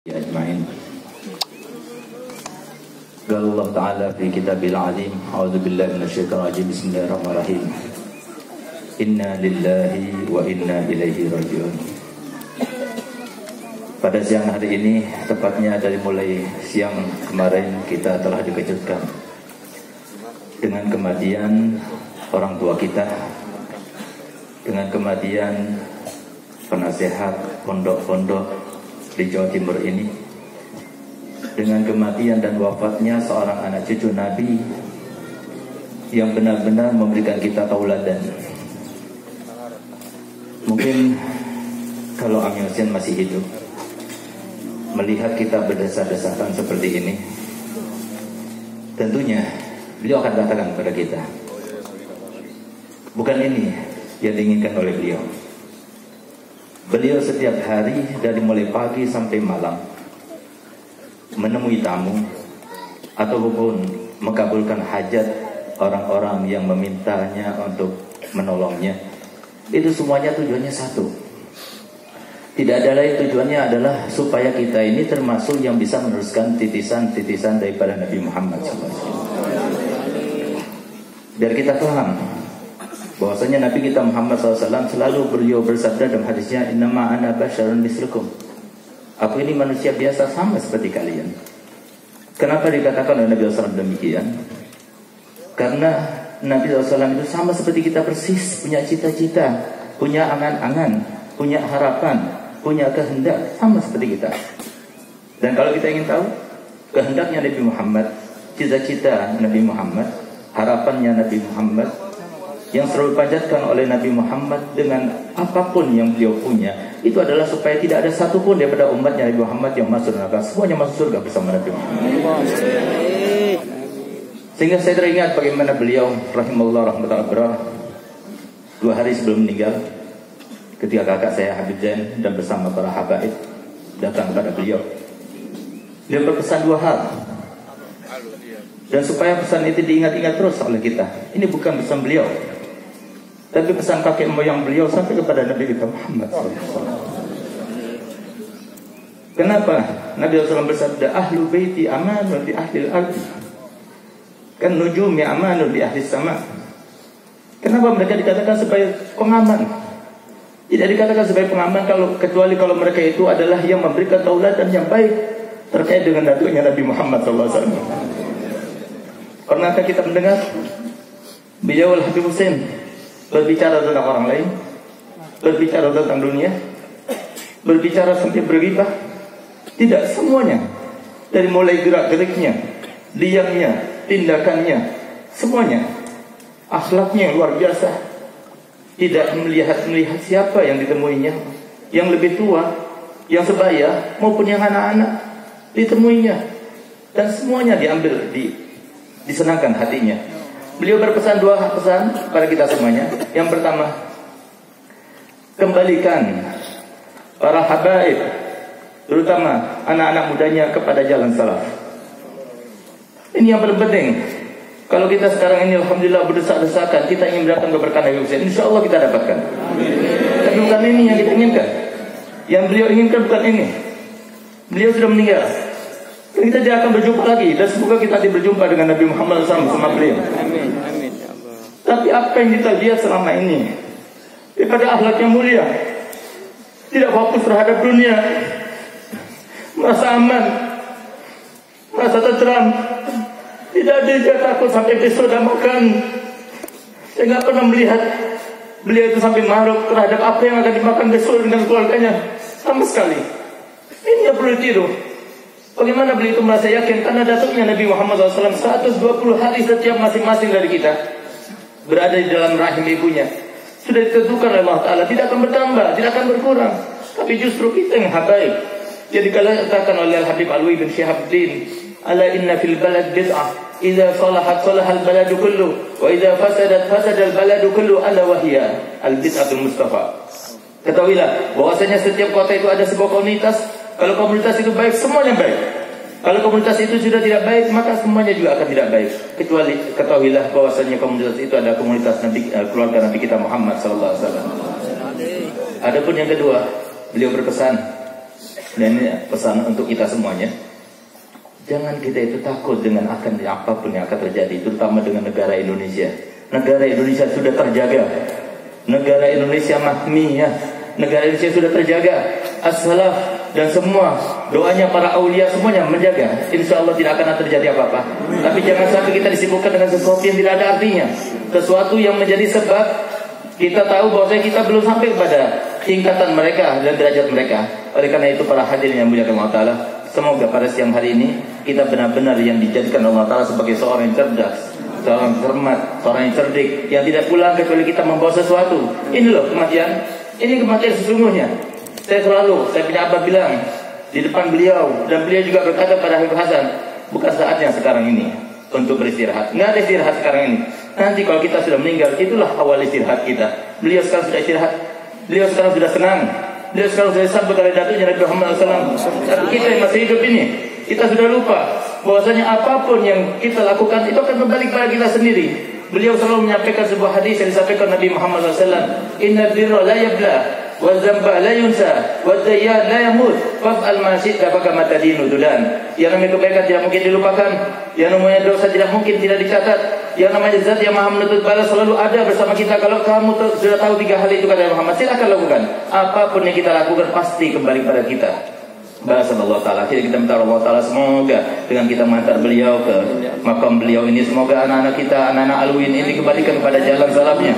أجمعين. قال الله تعالى في كتابه العظيم أعوذ بالله من الشيطان الرجيم بسم الله الرحمن الرحيم إنا لله وإنا إليه راجعون. Pada siang hari ini, tepatnya dari mulai siang kemarin, kita telah dikejutkan dengan kematian orang tua kita, dengan kematian penasehat pondok-pondok di Jawa Timur ini, dengan kematian dan wafatnya seorang anak cucu Nabi yang benar-benar memberikan kita tauladan. Mungkin kalau Ami Hussein masih hidup, melihat kita berdesak-desakan seperti ini, tentunya beliau akan katakan kepada kita, bukan ini yang diinginkan oleh beliau. Beliau setiap hari dari mulai pagi sampai malam menemui tamu ataupun mengabulkan hajat orang-orang yang memintanya untuk menolongnya. Itu semuanya tujuannya satu. Tidak ada lain, tujuannya adalah supaya kita ini termasuk yang bisa meneruskan titisan-titisan daripada Nabi Muhammad SAW. Biar kita paham bahwasanya Nabi kita Muhammad SAW selalu beliau bersabda dalam hadisnya, innama ana basyarun mislukum, aku ini manusia biasa sama seperti kalian. Kenapa dikatakan oleh Nabi SAW demikian? Karena Nabi SAW itu sama seperti kita persis, punya cita-cita, punya angan-angan, punya harapan, punya kehendak, sama seperti kita. Dan kalau kita ingin tahu kehendaknya Nabi Muhammad, cita-cita Nabi Muhammad, harapannya Nabi Muhammad, yang selalu dipanjatkan oleh Nabi Muhammad dengan apapun yang beliau punya, itu adalah supaya tidak ada satupun daripada umatnya Nabi Muhammad yang masuk neraka, semuanya masuk surga bersama Nabi Muhammad. Sehingga saya teringat bagaimana beliau rahimahullah rahmatullah berah 2 hari sebelum meninggal, ketika kakak saya Habib Zain dan bersama para habaib datang kepada beliau, beliau berpesan 2 hal. Dan supaya pesan itu diingat-ingat terus oleh kita, ini bukan pesan beliau, tapi pesan kakek moyang beliau sampai kepada Nabi kita Muhammad SAW. Kenapa Nabi SAW bersabda, ahlu baiti amanun di ahlil ardi, kan nujumi amanun di ahli sama. Kenapa mereka dikatakan sebagai pengaman? Tidak dikatakan sebagai pengaman kecuali kalau mereka itu adalah yang memberikan tauladan yang baik terkait dengan datuknya Nabi Muhammad SAW. Pernahkah kita mendengar beliau Habib Hussein berbicara tentang orang lain, berbicara tentang dunia, berbicara sampai berghibah? Tidak, semuanya, dari mulai gerak-geriknya, diamnya, tindakannya, semuanya akhlaknya luar biasa. Tidak melihat siapa yang ditemuinya, yang lebih tua, yang sebaya maupun yang anak-anak ditemuinya, dan semuanya diambil, disenangkan hatinya. Beliau berpesan 2 pesan pada kita semuanya. Yang pertama, kembalikan para habaib, terutama anak-anak mudanya, kepada jalan salaf. Ini yang paling penting. Kalau kita sekarang ini alhamdulillah berdesak-desakan, kita ingin mendapatkan keberkahan Nabi Hussein, insya Allah kita dapatkan. Tapi bukan ini yang kita inginkan. Yang beliau inginkan bukan ini. Beliau sudah meninggal, kita tidak akan berjumpa lagi, dan semoga kita berjumpa dengan Nabi Muhammad SAW bersama beliau. Amin, amin. Tapi apa yang kita lihat selama ini daripada akhlak yang mulia, tidak fokus terhadap dunia, merasa aman, merasa tenteram, tidak ada dia takut sampai besok dan makan. Saya nggak pernah melihat beliau itu sampai maruk terhadap apa yang akan dimakan besok dengan keluarganya, sama sekali. Ini yang perlu ditiru. Bagaimana beliau itu merasa yakin karena datuknya Nabi Muhammad SAW 120 hari setiap masing-masing dari kita berada di dalam rahim ibunya sudah ditentukan oleh Allah Ta'ala, tidak akan bertambah, tidak akan berkurang. Tapi justru kita yang habaib. Jadi dikatakan oleh Al-Habib Alwi bin Syihabuddin, ala inna fil balad bid'ah, idza salahat salahal baladu kullu, wa idza fasadat fasadal baladu kullu, ala wahiyya al-bid'atul mustafa. Ketahuilah bahwasanya setiap kota itu ada sebuah komunitas. Kalau komunitas itu baik, semuanya baik. Kalau komunitas itu sudah tidak baik, maka semuanya juga akan tidak baik. Kecuali ketahuilah bahwasanya komunitas itu adalah komunitas Nabi, keluarga Nabi kita Muhammad SAW. Adapun yang kedua, beliau berpesan, Dan ini pesan untuk kita semuanya. Jangan kita itu takut dengan akan apapun yang akan terjadi, terutama dengan negara Indonesia. Negara Indonesia sudah terjaga. Negara Indonesia mahmiyah. Negara Indonesia sudah terjaga. As-salaf dan semua doanya para aulia semuanya menjaga. Insya Allah tidak akan terjadi apa-apa. Tapi jangan sampai kita disibukkan dengan sesuatu yang tidak ada artinya, sesuatu yang menjadi sebab kita tahu bahwa kita belum sampai pada tingkatan mereka dan derajat mereka. Oleh karena itu para hadirin yang mulia Allah Ta'ala, semoga pada siang hari ini kita benar-benar yang dijadikan Allah Ta'ala sebagai seorang yang cerdas, seorang cermat, seorang yang cerdik, yang tidak pulang kecuali kita membawa sesuatu. Ini loh kematian. Ini kematian sesungguhnya. Saya punya abah bilang di depan beliau, dan beliau juga berkata pada Habib Hasan, bukan saatnya sekarang ini untuk beristirahat. Nggak ada istirahat sekarang ini. Nanti kalau kita sudah meninggal, itulah awal istirahat kita. Beliau sekarang sudah istirahat. Beliau sekarang sudah senang. Beliau sekarang sudah sambut oleh datunya Nabi Muhammad SAW. Tapi kita yang masih hidup ini, kita sudah lupa bahwasanya apapun yang kita lakukan itu akan kembali kepada kita sendiri. Beliau selalu menyampaikan sebuah hadis yang disampaikan Nabi Muhammad SAW. Inna birra la yabla, wa zamba la yunsa, wa dayyan la yamut, faf'al ma syi'ta fakama tadinu dulan. Yang namanya kebaikan tidak mungkin dilupakan, yang namanya dosa tidak mungkin tidak dicatat, yang namanya zat yang maha menuntut balas selalu ada bersama kita. Kalau kamu sudah tahu 3 hal itu kata Muhammad, silakan lakukan. Apapun yang kita lakukan pasti kembali pada kita. Bahasallallahu ta'ala. Kita minta Allah Ta'ala semoga dengan kita mengantar beliau ke makam beliau ini, semoga anak-anak kita, anak-anak alwin ini kembalikan kepada jalan salafnya,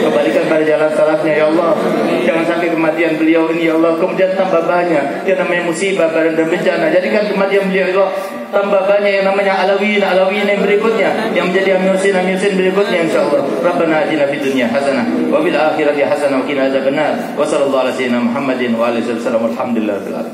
kembalikan pada jalan salafnya ya Allah. Jangan sampai kematian beliau ini ya Allah kemudian tambah banyak yang namanya musibah dan bencana. Jadikan kematian beliau ya Allah tambah banyak yang namanya alawin yang berikutnya, yang menjadi amyusin berikutnya insyaallah. Rabbana atina fid dunya hasanah wa fil akhirati hasanah wa qina adzabannar. Wa sallallahu ala sayyidina Muhammadin wa alihi wasallam. Alhamdulillah.